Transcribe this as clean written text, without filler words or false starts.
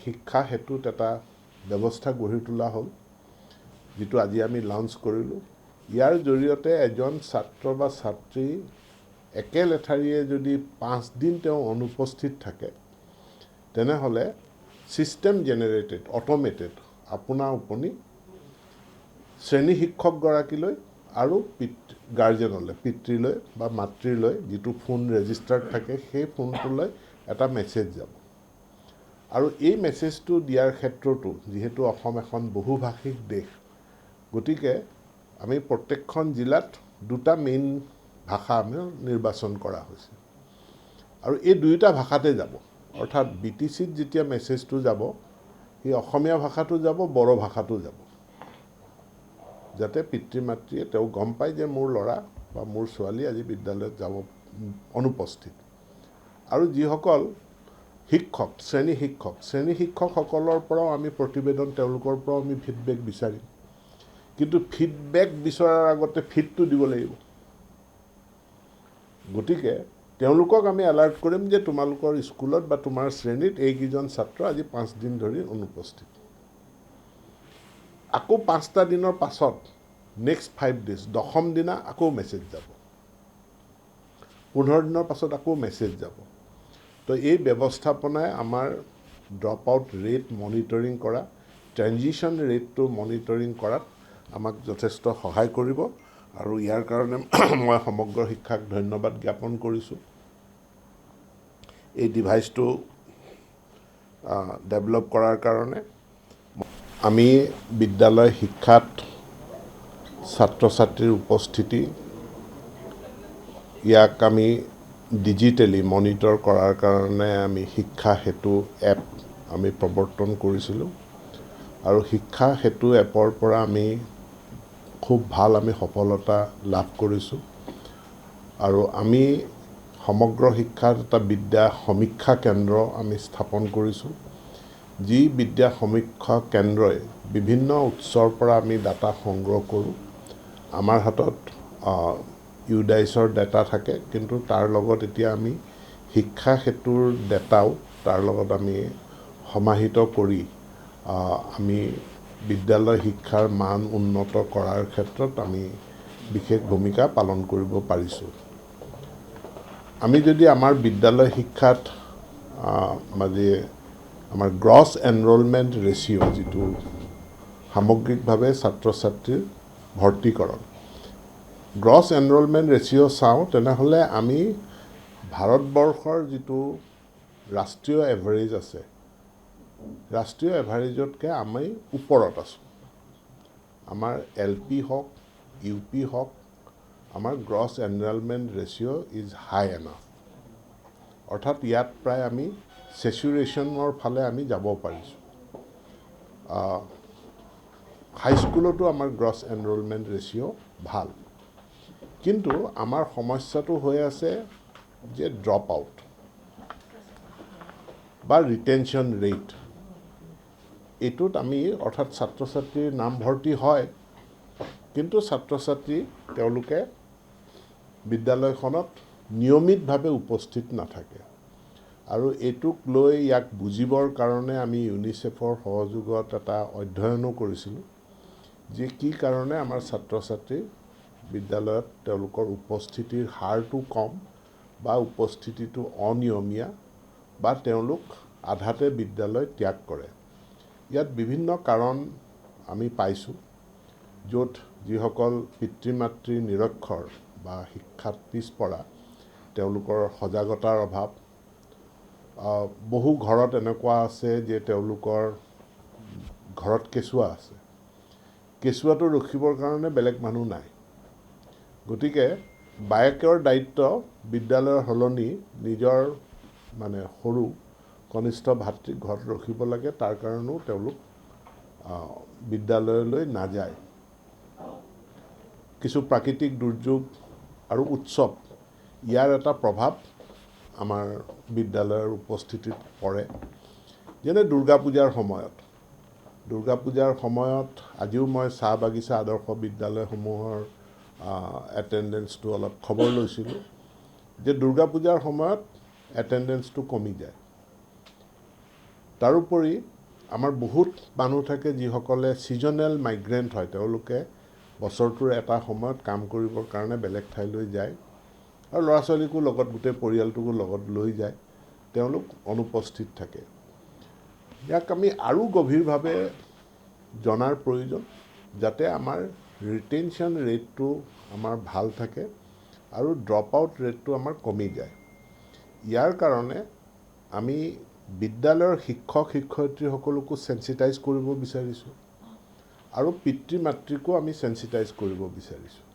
শিক্ষা হেতুত এটা ব্যৱস্থা গঢ়ি তোলা হ'ল, যিটো আজি আমি লঞ্চ কৰিলোঁ। ইয়াৰ জৰিয়তে এজন ছাত্ৰ বা ছাত্ৰী একে লেঠাৰিয়ে যদি 5 দিন তেওঁ অনুপস্থিত থাকে, তেনেহ'লে ছিষ্টেম জেনেৰেটেড, অট'মেটেড আপোনা আপুনি শ্ৰেণী শিক্ষকগৰাকীলৈ আৰু গাৰ্জেনলৈ, পিতৃলৈ বা মাতৃলৈ যিটো ফোন ৰেজিষ্টাৰ্ড থাকে, সেই ফোনটোলৈ এটা মেছেজ যাব। আৰু এই মেছেজটো দিয়াৰ ক্ষেত্ৰতো, যিহেতু অসম এখন বহুভাষিক দেশ, গতিকে আমি প্ৰত্যেকখন জিলাত 2টা মেইন ভাষা আমি নিৰ্বাচন কৰা হৈছে। আৰু এই 2টা ভাষাতে যাব, অৰ্থাৎ BTCত যেতিয়া মেছেজটো যাব, সেই অসমীয়া ভাষাটো যাব, বড়ো ভাষাটো যাব, যাতে পিতৃ মাতৃয়ে তেওঁ গম পায় যে মোৰ ল'ৰা বা মোৰ ছোৱালী আজি বিদ্যালয়ত যাব অনুপস্থিত। আৰু যিসকল শিক্ষক, শ্ৰেণী শিক্ষকসকলৰ পৰাও আমি প্ৰতিবেদন, তেওঁলোকৰ পৰাও আমি ফিডবেক বিচাৰিম। কিন্তু ফিডবেক বিচৰাৰ আগতে ফিডটো দিব লাগিব। গতিকে তেওঁলোকক আমি এলাৰ্ট কৰিম যে তোমালোকৰ স্কুলত বা তোমাৰ শ্ৰেণীত এইকেইজন ছাত্ৰ আজি 5 দিন ধৰি অনুপস্থিত। আকৌ 5টা দিনৰ পাছত নেক্সট 5 ডেজ, 10ম দিনা আকৌ মেছেজ যাব, 15 দিনৰ পাছত আকৌ মেছেজ যাব। তো এই ব্যৱস্থাপনাই আমাৰ ড্ৰপ আউট ৰেট মনিটৰিং কৰা, ট্ৰেনজিশ্যন ৰেটটো মনিটৰিং কৰাত আমাক যথেষ্ট সহায় কৰিব। আৰু ইয়াৰ কাৰণে মই সমগ্ৰ শিক্ষাক ধন্যবাদ জ্ঞাপন কৰিছোঁ। এই ডিভাইচটো ডেভেলপ কৰাৰ কাৰণে আমি বিদ্যালয় শিক্ষাত ছাত্ৰ ছাত্ৰীৰ উপস্থিতি, ইয়াক আমি ডিজিটেলি মনিটৰ কৰাৰ কাৰণে আমি শিক্ষা সেতু এপ আমি প্ৰৱৰ্তন কৰিছিলোঁ। আৰু শিক্ষা সেতু এপৰ পৰা আমি খুব ভাল আমি সফলতা লাভ কৰিছোঁ। আৰু আমি সমগ্ৰ শিক্ষাত এটা বিদ্যা সমীক্ষা কেন্দ্ৰ আমি স্থাপন কৰিছোঁ, যি বিদ্যা সমীক্ষা কেন্দ্ৰই বিভিন্ন উৎসৰ পৰা আমি ডাটা সংগ্ৰহ কৰোঁ। আমাৰ হাতত ইউডাইছৰ ডাটা থাকে, কিন্তু তাৰ লগত এতিয়া আমি শিক্ষা সেতুৰ ডাটাও তাৰ লগত আমি সমাহিত কৰি আমি বিদ্যালয় শিক্ষাৰ মান উন্নত কৰাৰ ক্ষেত্ৰত আমি বিশেষ ভূমিকা পালন কৰিব পাৰিছোঁ। আমি যদি আমাৰ বিদ্যালয় শিক্ষাত মানে আমাৰ গ্ৰছ এনৰলমেণ্ট ৰেচিঅ', যিটো সামগ্ৰিকভাৱে ছাত্ৰ ছাত্ৰীৰ ভৰ্তিকৰণ, গ্ৰছ এনৰলমেণ্ট ৰেচিঅ' চাওঁ, তেনেহ'লে আমি ভাৰতবৰ্ষৰ যিটো ৰাষ্ট্ৰীয় এভাৰেজ আছে, ৰাষ্ট্ৰীয় এভাৰেজতকৈ আমি ওপৰত আছোঁ। আমাৰ LP হওক, UP হওক, আমাৰ gross enrolment ratio' is high enough. অৰ্থাৎ ইয়াত প্ৰায় আমি চেচুৰেশ্যনৰ ফালে আমি যাব পাৰিছোঁ। হাইস্কুলতো আমাৰ গ্ৰছ এনৰলমেণ্ট ৰেচিঅ' ভাল। কিন্তু আমাৰ সমস্যাটো হৈ আছে যে ড্ৰপ আউট বা ৰিটেনশ্যন ৰেট। এইটোত আমি, অৰ্থাৎ ছাত্ৰ ছাত্ৰীৰ নামভৰ্তি হয়, কিন্তু ছাত্ৰ ছাত্ৰী তেওঁলোকে বিদ্যালয়খনত নিয়মিতভাৱে উপস্থিত নাথাকে। আৰু এইটোক লৈ ইয়াক বুজিবৰ কাৰণে আমি ইউনিচেফৰ সহযোগত এটা অধ্যয়নো কৰিছিলোঁ, যে কি কাৰণে আমাৰ ছাত্ৰ ছাত্ৰী বিদ্যালয়ত তেওঁলোকৰ উপস্থিতিৰ হাৰটো কম বা উপস্থিতিটো অনিয়মীয়া বা তেওঁলোক আধাতে বিদ্যালয় ত্যাগ কৰে। ইয়াত বিভিন্ন কাৰণ আমি পাইছোঁ, য'ত যিসকল পিতৃ মাতৃ নিৰক্ষৰ বা শিক্ষাত পিছপৰা, তেওঁলোকৰ সজাগতাৰ অভাৱ। বহু ঘৰত এনেকুৱা আছে যে তেওঁলোকৰ ঘৰত কেঁচুৱা আছে, কেঁচুৱাটো ৰখিবৰ কাৰণে বেলেগ মানুহ নাই। গতিকে বায়েকৰ দায়িত্ব বিদ্যালয়ৰ সলনি নিজৰ মানে সৰু কনিষ্ঠ ভাতৃক ঘৰত ৰখিব লাগে, তাৰ কাৰণেও তেওঁলোক বিদ্যালয়লৈ নাযায়। কিছু প্ৰাকৃতিক দুৰ্যোগ আৰু উৎসৱ, ইয়াৰ এটা প্ৰভাৱ আমাৰ বিদ্যালয়ৰ উপস্থিতিত পৰে। যেনে দুৰ্গা পূজাৰ সময়ত আজিও মই চাহ বাগিচা আদৰ্শ বিদ্যালয়সমূহৰ এটেণ্ডেঞ্চটো অলপ খবৰ লৈছিলোঁ, যে দুৰ্গা পূজাৰ সময়ত এটেণ্ডেঞ্চটো কমি যায়। তাৰোপৰি আমাৰ বহুত মানুহ থাকে যিসকলে ছিজনেল মাইগ্ৰেণ্ট হয়, তেওঁলোকে বছৰটোৰ এটা সময়ত কাম কৰিবৰ কাৰণে বেলেগ ঠাইলৈ যায় আৰু ল'ৰা ছোৱালীকো লগত গোটেই পৰিয়ালটোকো লগত লৈ যায়, তেওঁলোক অনুপস্থিত থাকে। ইয়াক আমি আৰু গভীৰভাৱে জনাৰ প্ৰয়োজন, যাতে আমাৰ ৰিটেনশ্যন ৰেটটো আমাৰ ভাল থাকে আৰু ড্ৰপ আউট ৰেটটো আমাৰ কমি যায়। ইয়াৰ কাৰণে আমি বিদ্যালয়ৰ শিক্ষক শিক্ষয়িত্ৰীসকলকো চেঞ্চিটাইজ কৰিব বিচাৰিছোঁ আৰু পিতৃ মাতৃকো আমি চেঞ্চিটাইজ কৰিব বিচাৰিছোঁ।